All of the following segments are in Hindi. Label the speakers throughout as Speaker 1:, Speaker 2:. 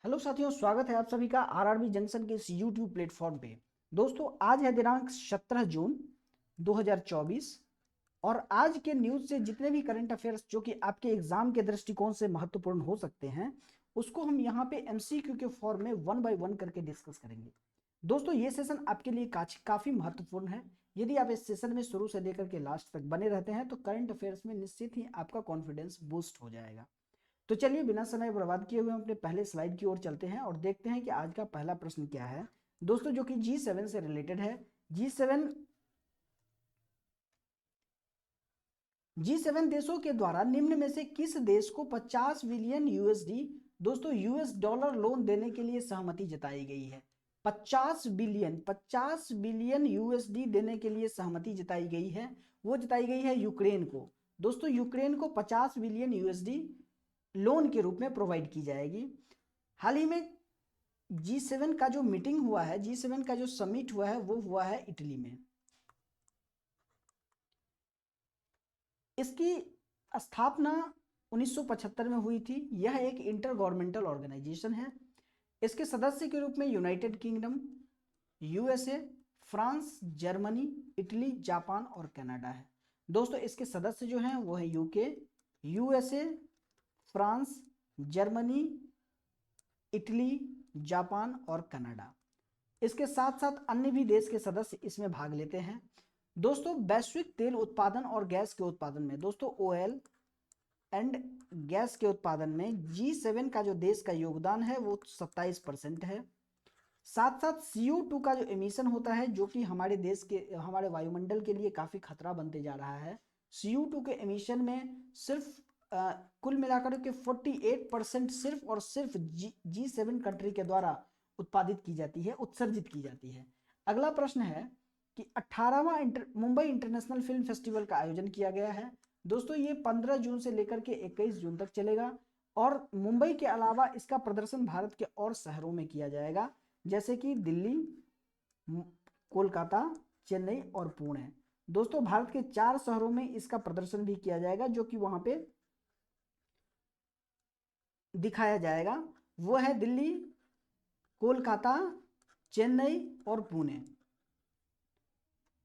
Speaker 1: हेलो साथियों, स्वागत है आप सभी का आरआरबी जंक्शन के इस यूट्यूब प्लेटफॉर्म पे। दोस्तों, आज है दिनांक 17 जून 2024 और आज के न्यूज से जितने भी करंट अफेयर्स जो कि आपके एग्जाम के दृष्टिकोण से महत्वपूर्ण हो सकते हैं, उसको हम यहाँ पे एमसीक्यू के फॉर्म में वन बाय वन करके डिस्कस करेंगे। दोस्तों, ये सेशन आपके लिए काफी महत्वपूर्ण है। यदि आप इस सेशन में शुरू से लेकर के लास्ट तक बने रहते हैं तो करंट अफेयर्स में निश्चित ही आपका कॉन्फिडेंस बूस्ट हो जाएगा। तो चलिए बिना समय बर्बाद किए हुए हम अपने पहले स्लाइड की ओर चलते हैं और देखते हैं कि आज का पहला प्रश्न क्या है। दोस्तों, जो कि G7 से रिलेटेड है। G7 देशों के द्वारा निम्न में से किस देश को 50 बिलियन यूएसडी, दोस्तों यूएस डॉलर लोन देने के लिए सहमति जताई गई है। 50 बिलियन यूएसडी देने के लिए सहमति जताई गई है। वो जताई गई है यूक्रेन को। दोस्तों, यूक्रेन को 50 बिलियन यूएसडी लोन के रूप में प्रोवाइड की जाएगी। हाल ही में G7 का जो मीटिंग हुआ है, G7 का जो समिट हुआ है, वो हुआ है इटली में। इसकी स्थापना 1975 में हुई थी। यह एक इंटर गवर्नमेंटल ऑर्गेनाइजेशन है। इसके सदस्य के रूप में United kingdom, USA, France, Germany, Italy, Japan और कनाडा है। दोस्तों, इसके सदस्य जो हैं वो है UK, USA, France, Germany, Italy, Japan और कनाडा। इसके साथ साथ अन्य भी देश के सदस्य इसमें भाग लेते हैं। दोस्तों, वैश्विक तेल उत्पादन और गैस के उत्पादन में, दोस्तों ऑयल एंड गैस के उत्पादन में G7 का जो देश का योगदान है वो 27% है। साथ साथ CO2 का जो एमिशन होता है, जो कि हमारे देश के, हमारे वायुमंडल के लिए काफी खतरा बनते जा रहा है। CO2 के एमिशन में सिर्फ कुल मिलाकर के 48% सिर्फ और सिर्फ G7 कंट्री के द्वारा उत्पादित की जाती है, उत्सर्जित की जाती है। अगला प्रश्न है कि 18वां मुंबई इंटरनेशनल फिल्म फेस्टिवल का आयोजन किया गया है। दोस्तों, ये 15 जून से लेकर के 21 जून तक चलेगा और मुंबई के अलावा इसका प्रदर्शन भारत के और शहरों में किया जाएगा, जैसे कि दिल्ली, कोलकाता, चेन्नई और पुणे। दोस्तों, भारत के 4 शहरों में इसका प्रदर्शन भी किया जाएगा जो कि वहां पे दिखाया जाएगा। वो है दिल्ली, कोलकाता, चेन्नई और पुणे।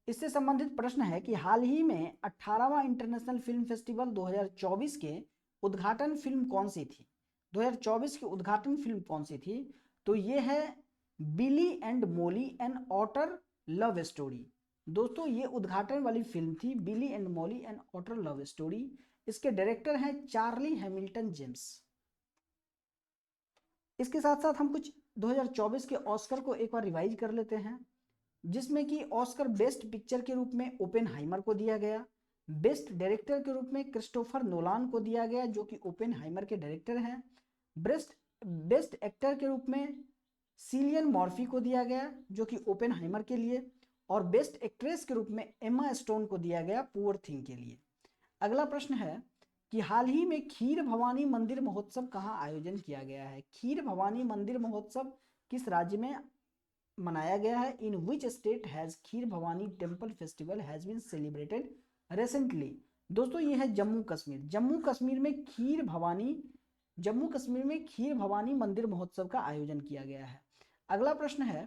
Speaker 1: इससे संबंधित प्रश्न है कि हाल ही में 18वां इंटरनेशनल फिल्म फेस्टिवल 2024 के उद्घाटन फिल्म कौन सी थी? 2024 की उद्घाटन फिल्म कौन सी थी? तो ये है Billy and Molly an otter love story. दोस्तों, ये उद्घाटन वाली फिल्म थी Billy and Molly an otter love story. इसके डायरेक्टर हैं चार्ली हैमिल्टन जेम्स। इसके साथ साथ हम कुछ 2024 के ऑस्कर को एक बार रिवाइज कर लेते हैं, जिसमें कि ऑस्कर बेस्ट पिक्चर के रूप में ओपेनहाइमर को दिया गया। बेस्ट डायरेक्टर के रूप में क्रिस्टोफर नोलान को दिया गया, जो कि ओपेनहाइमर के डायरेक्टर हैं। बेस्ट बेस्ट एक्टर के रूप में सिलियन मॉर्फी को दिया गया, जो कि ओपेनहाइमर के लिए। और बेस्ट एक्ट्रेस के रूप में एमा स्टोन को दिया गया पुअर थिंग के लिए। अगला प्रश्न है कि हाल ही में खीर भवानी मंदिर महोत्सव कहाँ आयोजन किया गया है? खीर भवानी मंदिर महोत्सव किस राज्य में मनाया गया है? In which state has Kheer Bhawani temple festival has been celebrated recently? दोस्तों, ये है जम्मू कश्मीर। जम्मू कश्मीर में खीर भवानी मंदिर महोत्सव का आयोजन किया गया है। अगला प्रश्न है,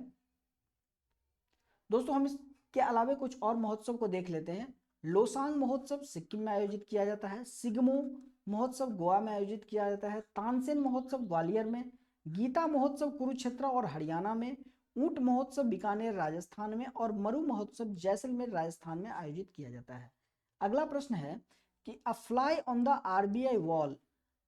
Speaker 1: दोस्तों हम इसके अलावा कुछ और महोत्सव को देख लेते हैं। लोसांग महोत्सव सिक्किम में आयोजित किया जाता है। सिगमो महोत्सव गोवा में आयोजित किया जाता है। तानसेन महोत्सव ग्वालियर में। गीता महोत्सव कुरुक्षेत्र और हरियाणा में। ऊंट महोत्सव बीकानेर राजस्थान में और मरु महोत्सव जैसलमेर राजस्थान में आयोजित किया जाता है। अगला प्रश्न है कि अ fly on the RBI wall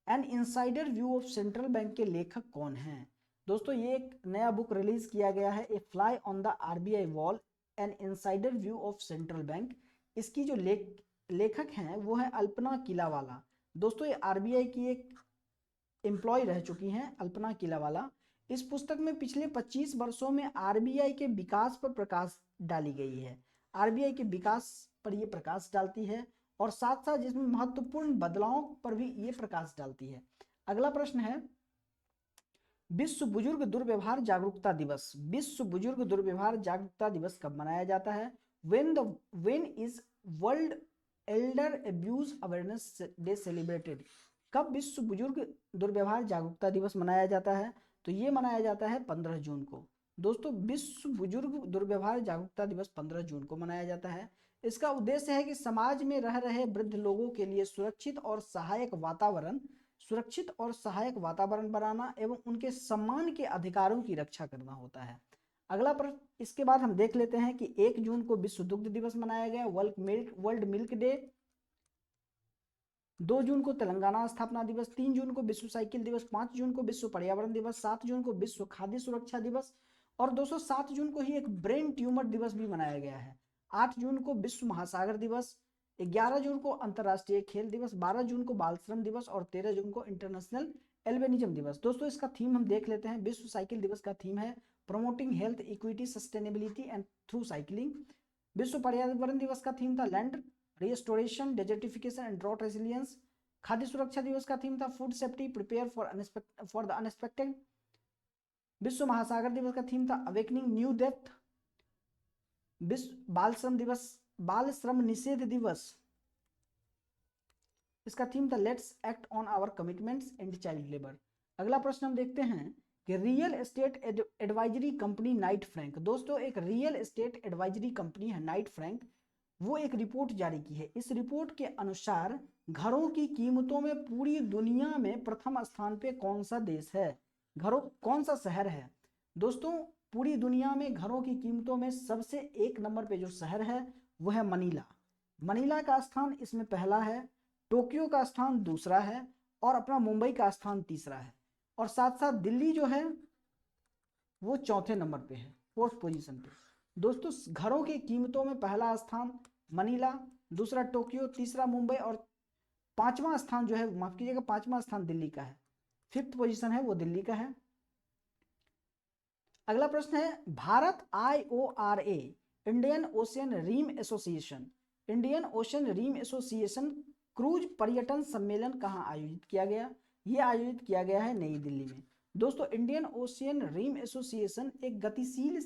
Speaker 1: an insider view of central bank के लेखक कौन हैं? दोस्तों, ये एक नया बुक रिलीज किया गया है, a fly on the RBI wall an insider view of central bank. इसकी जो लेखक हैं वो है अल्पना किलावाला। दोस्तों, ये आरबीआई की एक एम्प्लॉय रह चुकी हैं, अल्पना किलावाला। इस पुस्तक में पिछले 25 वर्षों में आरबीआई के विकास पर प्रकाश डाली गई है। आरबीआई के विकास पर ये प्रकाश डालती है और साथ साथ जिसमें महत्वपूर्ण बदलावों पर भी ये प्रकाश डालती है। अगला प्रश्न है, विश्व बुजुर्ग दुर्व्यवहार जागरूकता दिवस, विश्व बुजुर्ग दुर्व्यवहार जागरूकता दिवस कब मनाया जाता है? When is world Elder abuse awareness day celebrated? कब विश्व बुजुर्ग दुर्व्यवहार जागरूकता दिवस मनाया जाता है? तो ये मनाया जाता है 15 जून को। दोस्तों विश्व बुजुर्ग दुर्व्यवहार जागरूकता दिवस 15 जून को मनाया जाता है। इसका उद्देश्य है कि समाज में रह रहे वृद्ध लोगों के लिए सुरक्षित और सहायक वातावरण बनाना एवं उनके सम्मान के अधिकारों की रक्षा करना होता है। अगला प्रश्न, इसके बाद हम देख लेते हैं कि 1 जून को विश्व दुग्ध दिवस मनाया गया, वर्ल्ड मिल्क डे। 2 जून को तेलंगाना स्थापना दिवस, 3 जून को विश्व साइकिल दिवस, 5 जून को विश्व पर्यावरण दिवस, 7 जून को विश्व खाद्य सुरक्षा दिवस और दोस्तों 7 जून को ही एक ब्रेन ट्यूमर दिवस भी मनाया गया है। 8 जून को विश्व महासागर दिवस, 11 जून को अंतर्राष्ट्रीय खेल दिवस, 12 जून को बाल श्रम दिवस और 13 जून को इंटरनेशनल एल्बिनिज्म दिवस। दोस्तों इसका थीम हम देख लेते हैं। विश्व साइकिल दिवस का थीम है promoting health equity sustainability and through cycling. विश्व पर्यावरण दिवस का थीम था land restoration, desertification and drought resilience. खाद्य सुरक्षा दिवस का थीम था food safety, prepare for the unexpected. विश्व महासागर दिवस का थीम था अवेकनिंग न्यू डेप्थ। विश्व बाल श्रम निषेध दिवस, इसका थीम था let's act on our commitments and child labour. अगला प्रश्न हम देखते हैं कि real estate advisory company Knight Frank. दोस्तों एक रियल एस्टेट एडवाइजरी कंपनी है नाइट फ्रैंक, वो एक रिपोर्ट जारी की है। इस रिपोर्ट के अनुसार घरों की कीमतों में पूरी दुनिया में प्रथम स्थान पे कौन सा देश है, कौन सा शहर है? दोस्तों पूरी दुनिया में घरों की कीमतों में सबसे 1 नंबर पे जो शहर है वो है मनीला। मनीला का स्थान इसमें पहला है, टोक्यो का स्थान दूसरा है और अपना मुंबई का स्थान तीसरा है और साथ साथ दिल्ली जो है वो चौथे नंबर पे है, 4th पोजीशन पे। दोस्तों घरों की कीमतों में पहला स्थान मनीला, दूसरा टोक्यो, तीसरा मुंबई और 5वां स्थान जो है, माफ कीजिएगा 5वां स्थान दिल्ली का है, 5th पोजीशन है वो दिल्ली का है। अगला प्रश्न है Bharat IORA Indian Ocean Rim Association cruise पर्यटन सम्मेलन कहाँ आयोजित किया गया? यह आयोजित किया गया है नई दिल्ली में। दोस्तों इंडियन ओशियन रिम एसोसिएशन एक गतिशील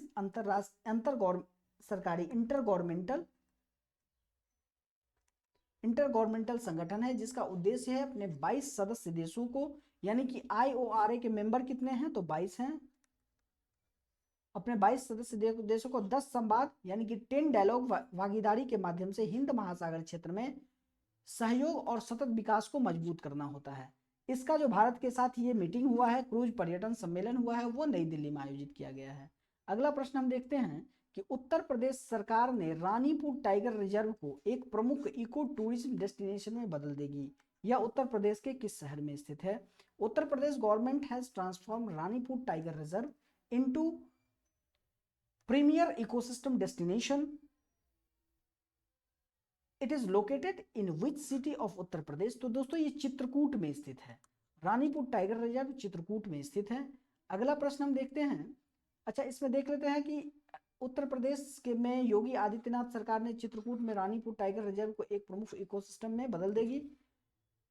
Speaker 1: इंटर गवर्नमेंटल संगठन है जिसका उद्देश्य है अपने 22 सदस्य देशों को, यानी कि IORA के मेंबर कितने हैं तो 22 हैं, अपने 22 सदस्य देशों को 10 संवाद यानी कि 10 डायलॉग भागीदारी के माध्यम से हिंद महासागर क्षेत्र में सहयोग और सतत विकास को मजबूत करना होता है। इसका जो भारत के साथ ये मीटिंग हुआ है, क्रूज पर्यटन सम्मेलन हुआ है, वो नई दिल्ली में आयोजित किया गया है। अगला प्रश्न हम देखते हैं कि उत्तर प्रदेश सरकार ने रानीपुर टाइगर रिजर्व को एक प्रमुख इको टूरिज्म डेस्टिनेशन में बदल देगी। यह उत्तर प्रदेश के किस शहर में स्थित है? Uttar Pradesh government has transform Ranipur tiger reserve into premier ecosystem destination. It is located in which city of Uttar Pradesh? तो दोस्तों ये चित्रकूट में स्थित है, रानीपुर टाइगर रिजर्व चित्रकूट में स्थित है। अगला प्रश्न हम देखते हैं, अच्छा इसमें देख लेते हैं कि उत्तर प्रदेश के में योगी आदित्यनाथ सरकार ने चित्रकूट में रानीपुर टाइगर रिजर्व को एक प्रमुख इकोसिस्टम में बदल देगी।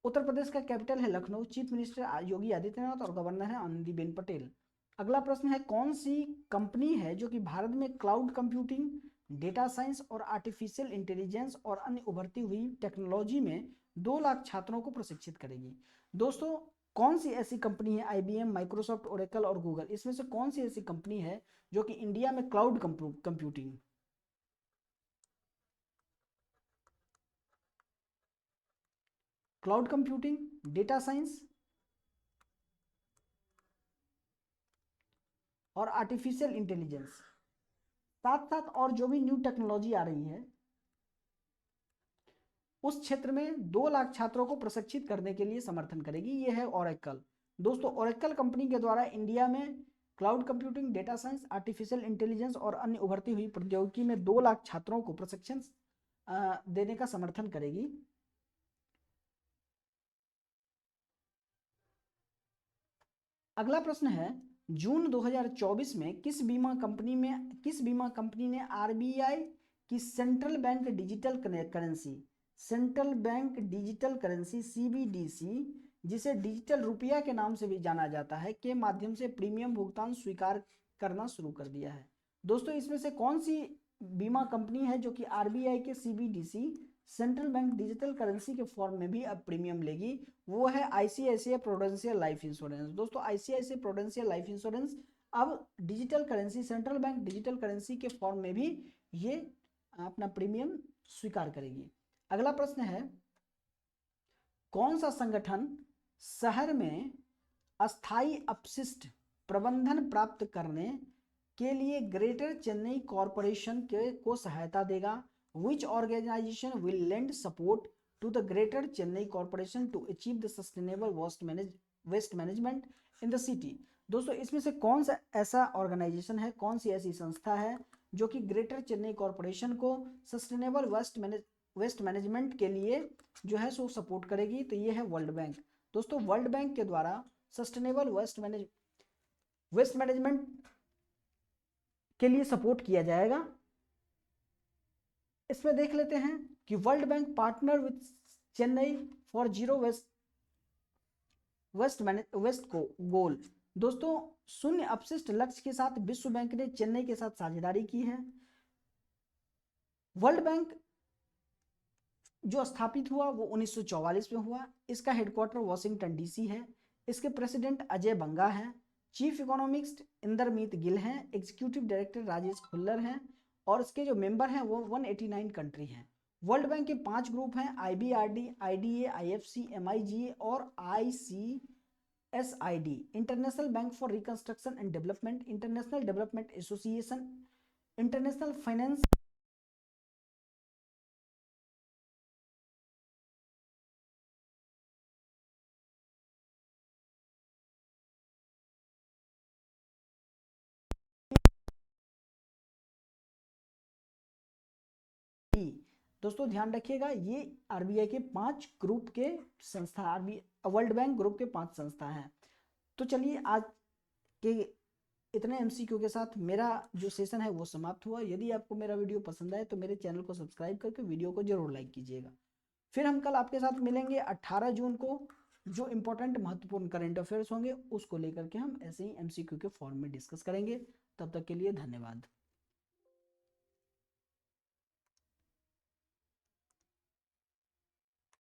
Speaker 1: उत्तर प्रदेश का कैपिटल है लखनऊ, चीफ मिनिस्टर योगी आदित्यनाथ और गवर्नर है आनंदीबेन पटेल। अगला प्रश्न है कौन सी कंपनी है जो कि भारत में क्लाउड कंप्यूटिंग, डेटा साइंस और आर्टिफिशियल इंटेलिजेंस और अन्य उभरती हुई टेक्नोलॉजी में 2 लाख छात्रों को प्रशिक्षित करेगी? दोस्तों कौन सी ऐसी कंपनी है, IBM, माइक्रोसॉफ्ट, ओरेकल और गूगल, इसमें से कौन सी ऐसी कंपनी है जो कि इंडिया में क्लाउड कंप्यूटिंग, डेटा साइंस और आर्टिफिशियल इंटेलिजेंस, साथ साथ और जो भी न्यू टेक्नोलॉजी आ रही है उस क्षेत्र में 2 लाख छात्रों को प्रशिक्षित करने के लिए समर्थन करेगी, ये है ओरेकल। दोस्तों ओरेकल कंपनी के द्वारा इंडिया में cloud computing, data science, artificial intelligence और अन्य उभरती हुई प्रौद्योगिकी में 2 लाख छात्रों को प्रशिक्षण देने का समर्थन करेगी। अगला प्रश्न है जून 2024 में किस बीमा कंपनी ने RBI की central bank digital currency CBDC, जिसे डिजिटल रुपया के नाम से भी जाना जाता है, के माध्यम से प्रीमियम भुगतान स्वीकार करना शुरू कर दिया है? दोस्तों इसमें से कौन सी बीमा कंपनी है जो कि RBI के CBDC central bank digital currency के फॉर्म में भी अब प्रीमियम लेगी, वो है आईसीआईसीआई प्रूडेंशियल लाइफ इंश्योरेंस। दोस्तों आईसीआईसीआई प्रूडेंशियल लाइफ इंश्योरेंस अब digital currency, central bank digital currency के फॉर्म में भी ये अपना प्रीमियम स्वीकार करेगी। अगला प्रश्न है, कौन सा संगठन शहर में अस्थायी अपशिष्ट प्रबंधन प्राप्त करने के लिए ग्रेटर चेन्नई कॉरपोरेशन को सहायता देगा? Which organization will lend support to the Greater Chennai Corporation to achieve the sustainable waste management in the city? दोस्तों इसमें से कौन सा ऐसा ऑर्गेनाइजेशन है, कौन सी ऐसी संस्था है जो कि ग्रेटर चेन्नई कॉरपोरेशन को सस्टेनेबल वेस्ट मैनेजमेंट के लिए जो है सो सपोर्ट करेगी? तो ये है वर्ल्ड बैंक। दोस्तों वर्ल्ड बैंक के द्वारा सस्टेनेबल वेस्ट मैनेजमेंट के लिए सपोर्ट किया जाएगा। इसमें देख लेते हैं कि world bank partner with Chennai for zero waste को गोल। दोस्तों शून्य अपशिष्ट लक्ष्य के साथ विश्व बैंक ने चेन्नई के साथ साझेदारी की है। वर्ल्ड बैंक जो स्थापित हुआ वो 1944 में हुआ। इसका हेडक्वार्टर वॉशिंगटन डीसी है। इसके प्रेसिडेंट अजय बंगा हैं, चीफ इकोनॉमिस्ट इंदरमीत गिल हैं, एग्जीक्यूटिव डायरेक्टर राजेश खुल्लर हैं और इसके जो मेंबर हैं वो 189 कंट्री हैं। वर्ल्ड बैंक के 5 ग्रुप हैं, IBRD, IDA, IFC, MIGA और ICSID, international bank for reconstruction and development, international development association, international finance दोस्तों ध्यान रखिएगा, ये आरबीआई के 5 ग्रुप के संस्था, वर्ल्ड बैंक ग्रुप के 5 संस्था हैं। तो चलिए आज के इतने एमसीक्यू के साथ मेरा जो सेशन है वो समाप्त हुआ। यदि आपको मेरा वीडियो पसंद आए तो मेरे चैनल को सब्सक्राइब करके वीडियो को जरूर लाइक कीजिएगा। फिर हम कल आपके साथ मिलेंगे 18 जून को, जो इंपॉर्टेंट महत्वपूर्ण करंट अफेयर्स होंगे उसको लेकर के हम ऐसे ही एमसीक्यू के फॉर्म में डिस्कस करेंगे। तब तक के लिए धन्यवाद।